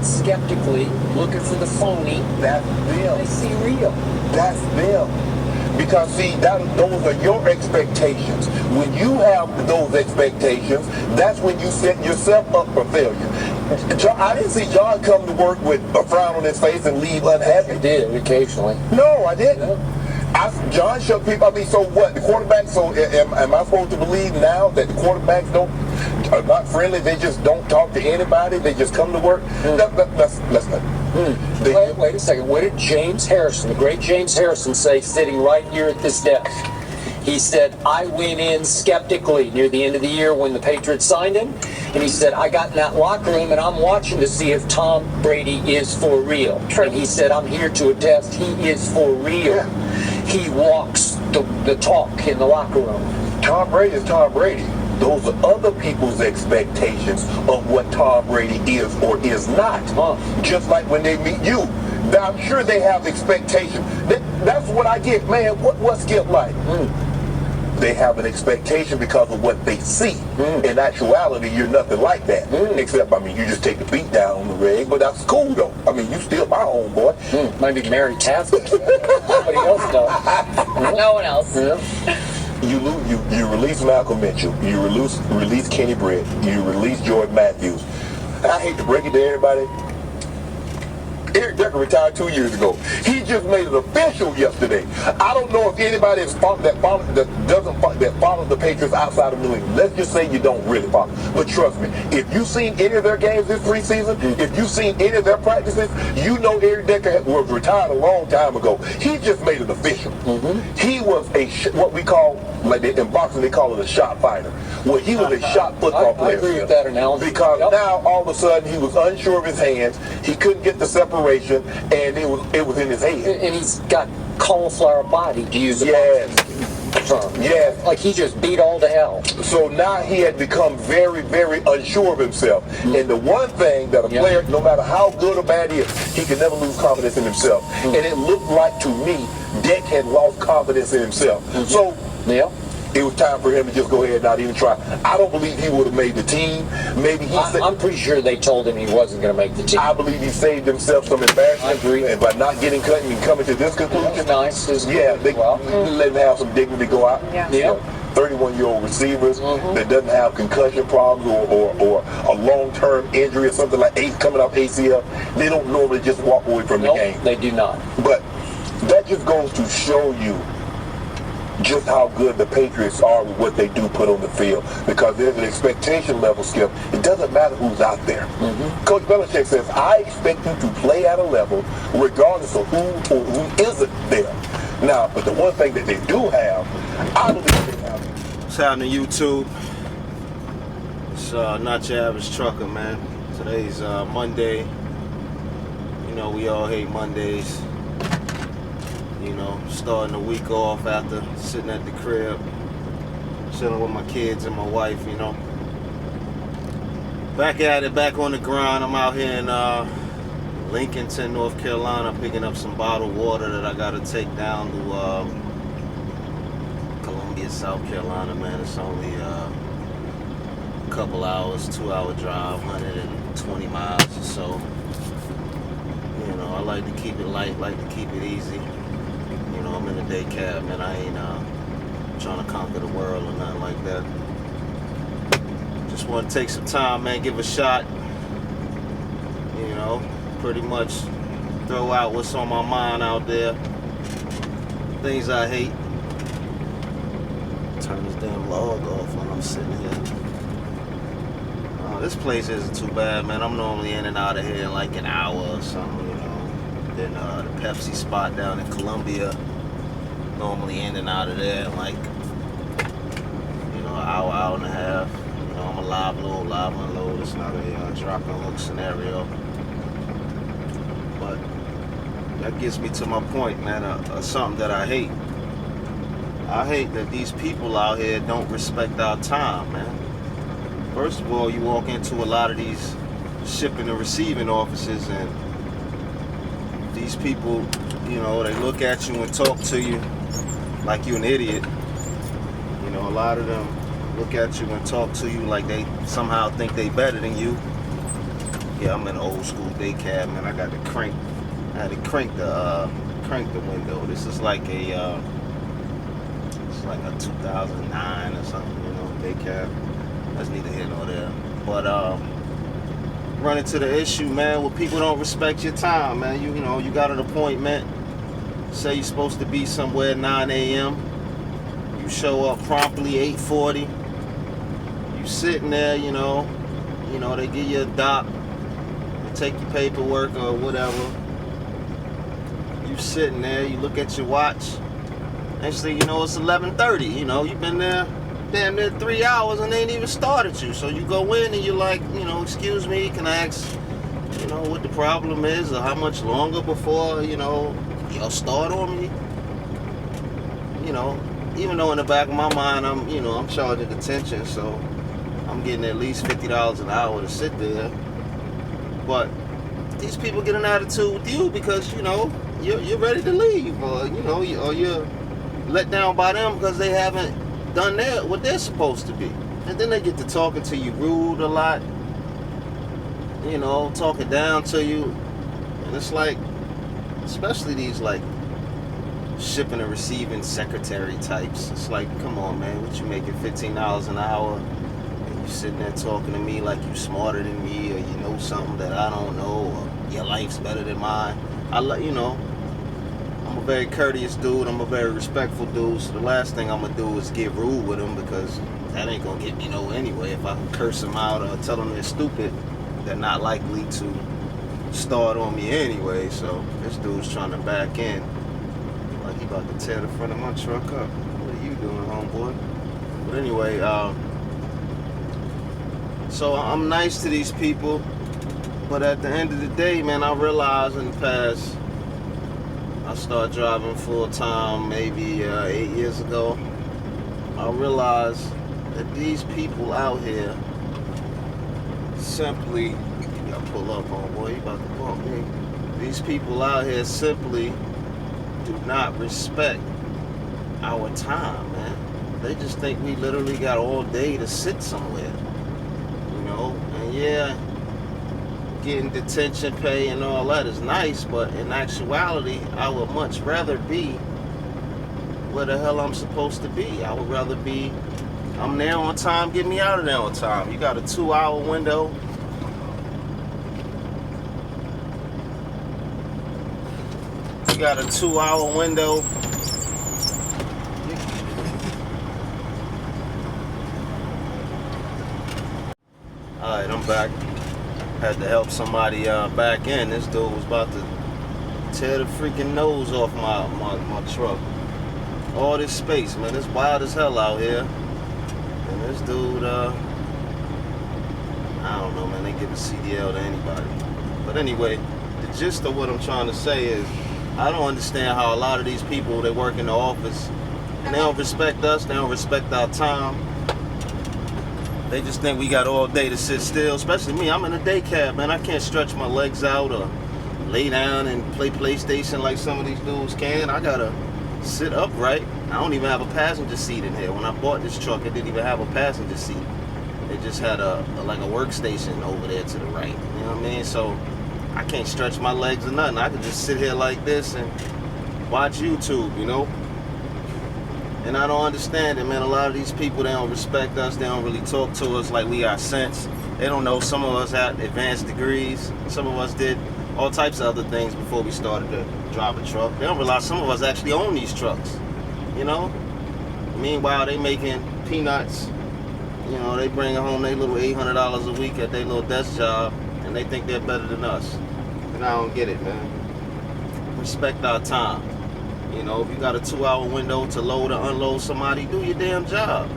skeptically, looking for the phony. That's them. They see real. That's them. Because see, those are your expectations. When you have those expectations, that's when you set yourself up for failure. I didn't see John come to work with a frown on his face and leave unhappy. He did occasionally. No, I didn't. John showed people. I mean, so what? The quarterback. So am I supposed to believe now that the quarterbacks are not friendly? They just don't talk to anybody. They just come to work. That's not. Wait a second. What did James Harrison, the great James Harrison, say sitting right here at this desk? He said, I went in skeptically near the end of the year when the Patriots signed him. And he said, I got in that locker room and I'm watching to see if Tom Brady is for real. And he said, I'm here to attest he is for real. Yeah. He walks the talk in the locker room. Tom Brady is Tom Brady. Those are other people's expectations of what Tom Brady is or is not. Just like when they meet you. Now, I'm sure they have expectations. That's what I get. Man, what's Skip like? They have an expectation because of what they see. In actuality, you're nothing like that. Except, I mean, you just take the beat down on the reg, but that's cool, though. I mean, you still my homeboy. Might be Mary Taffy. Nobody else does. No one else. Yeah. You release Malcolm Mitchell. You release Kenny Britt. You release Jordan Matthews. I hate to break it to everybody. Eric Decker retired 2 years ago. He just made it official yesterday. I don't know if anybody that follows the Patriots outside of New England. Let's just say you don't really follow. But trust me, if you've seen any of their games this preseason, if you've seen any of their practices, you know Eric Decker was retired a long time ago. He just made it official. He was what we call, like in boxing they call it a shot fighter. Well, he was a shot football player. I agree with that analogy. Because now all of a sudden he was unsure of his hands. He couldn't get the separation, and it was in his head. And he's got cauliflower body, to use a term. Yes. Like he just beat all to hell. So now he had become very, very unsure of himself. And the one thing that a player, no matter how good or bad he is, he can never lose confidence in himself. And it looked like to me, Deck had lost confidence in himself. So it was time for him to just go ahead and not even try. I don't believe he would have made the team. Maybe I'm pretty sure they told him he wasn't going to make the team. I believe he saved himself some embarrassment. I agree. And by not getting cut and coming to this conclusion. Nice. They let him have some dignity go out. 31-year-old receivers that doesn't have concussion problems or a long-term injury or something like coming off ACL. They don't normally just walk away from the game. They do not. But that just goes to show you just how good the Patriots are with what they do put on the field. Because there's an expectation level, Skip. It doesn't matter who's out there. Coach Belichick says, I expect you to play at a level regardless of who or who isn't there. Now, but the one thing that they do have, I believe they have. What's happening, YouTube? It's not your average trucker, man. Today's Monday. You know, we all hate Mondays. You know, starting the week off after sitting at the crib, chilling with my kids and my wife, you know. Back at it, back on the grind. I'm out here in Lincolnton, North Carolina, picking up some bottled water that I gotta take down to Columbia, South Carolina, man. It's only a couple hours, 2-hour drive, 120 miles or so. You know, I like to keep it light, like to keep it easy. You know, I'm in a day cab, man. I ain't trying to conquer the world or nothing like that. Just want to take some time, man, give a shot. You know, pretty much throw out what's on my mind out there. Things I hate. Turn this damn log off when I'm sitting here. This place isn't too bad, man. I'm normally in and out of here in like an hour or something, you know. Then the Pepsi spot down in Columbia, normally in and out of there in like, you know, an hour, hour and a half. You know, I'm a live load, live unload. It's not a drop and hook scenario. But that gets me to my point, man, something that I hate. I hate that these people out here don't respect our time, man. First of all, you walk into a lot of these shipping and receiving offices and these people, you know, they look at you and talk to you like you're an idiot. You know, a lot of them look at you and talk to you like they somehow think they better than you. Yeah, I'm in an old school day cab, man. I had to crank the window. This is like a it's like a 2009 or something, you know, day cab. That's neither here nor there. But run into the issue, man, where people don't respect your time, man. You know, you got an appointment. Say you're supposed to be somewhere at 9 a.m. You show up promptly 8:40. You sitting there, you know, they give you a doc, they take your paperwork or whatever. You sitting there, you look at your watch. Next thing you know, it's 11:30. You know, you've been there damn near 3 hours and they ain't even started you. So you go in and you're like, you know, excuse me, can I ask, you know, what the problem is or how much longer before, you know, y'all start on me? You know, even though in the back of my mind, I'm charging attention, so I'm getting at least $50 an hour to sit there. But these people get an attitude with you because, you know, you're ready to leave, or, you know, or you're let down by them because they haven't done what they're supposed to be. And then they get to talking to you rude a lot, you know, talking down to you. And it's like, especially these like shipping and receiving secretary types. It's like, come on, man, what you making $15 an hour? And you sitting there talking to me like you smarter than me, or you know something that I don't know, or your life's better than mine. You know, I'm a very courteous dude. I'm a very respectful dude. So the last thing I'm gonna do is get rude with them, because that ain't gonna get me nowhere anyway. If I curse them out or tell them they're stupid, they're not likely to start on me anyway. So this dude's trying to back in like he about to tear the front of my truck up. What are you doing, homeboy? But anyway, so I'm nice to these people, but at the end of the day, man, I realized in the past, I started driving full time maybe 8 years ago. I realized that these people out here simply, you gotta pull up, homeboy, you about to bump me. These people out here simply do not respect our time, man. They just think we literally got all day to sit somewhere, you know. And yeah, getting detention pay and all that is nice, but in actuality, I would much rather be where the hell I'm supposed to be. I would rather be, I'm there on time, get me out of there on time. You got a 2-hour window. You got a 2-hour window. Alright, I'm back. Had to help somebody back in. This dude was about to tear the freaking nose off my truck. All this space, man. It's wild as hell out here. And this dude, I don't know, man. They give a CDL to anybody. But anyway, the gist of what I'm trying to say is, I don't understand how a lot of these people, they work in the office and they don't respect us, they don't respect our time. They just think we got all day to sit still, especially me. I'm in a day cab, man. I can't stretch my legs out or lay down and play PlayStation like some of these dudes can. I gotta sit upright. I don't even have a passenger seat in here. When I bought this truck, it didn't even have a passenger seat. It just had like a workstation over there to the right. You know what I mean? So I can't stretch my legs or nothing. I could just sit here like this and watch YouTube, you know? And I don't understand it, man. A lot of these people, they don't respect us. They don't really talk to us like we got sense. They don't know some of us had advanced degrees. Some of us did all types of other things before we started to drive a truck. They don't realize some of us actually own these trucks, you know? Meanwhile, they making peanuts. You know, they bring home their little $800 a week at their little desk job, and they think they're better than us. And I don't get it, man. Respect our time. You know, if you got a 2-hour window to load or unload somebody, do your damn job.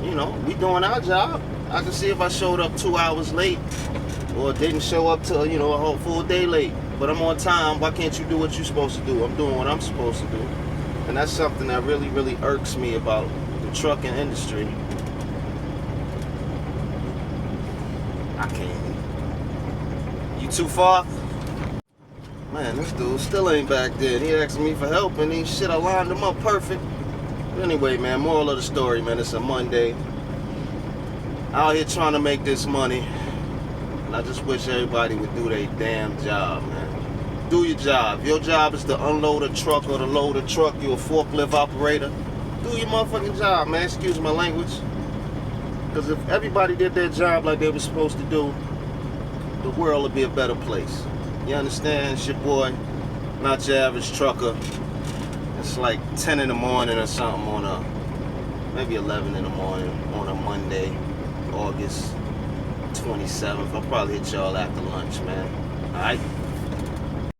You know, we doing our job. I can see if I showed up 2 hours late or didn't show up till, you know, a whole full day late. But I'm on time. Why can't you do what you're supposed to do? I'm doing what I'm supposed to do. And that's something that really, really irks me about the trucking industry. I can't. You too far? Man, this dude still ain't back there. He asking me for help, and I lined him up perfect. But anyway, man, moral of the story, man, it's a Monday. Out here trying to make this money. And I just wish everybody would do their damn job, man. Do your job. If your job is to unload a truck or to load a truck, you're a forklift operator, do your motherfucking job, man. Excuse my language. Because if everybody did their job like they were supposed to do, the world would be a better place. You understand? It's your boy, not your average trucker. It's like 10 in the morning or something on a, maybe 11 in the morning on a Monday, August 27th. I'll probably hit y'all after lunch, man. All right?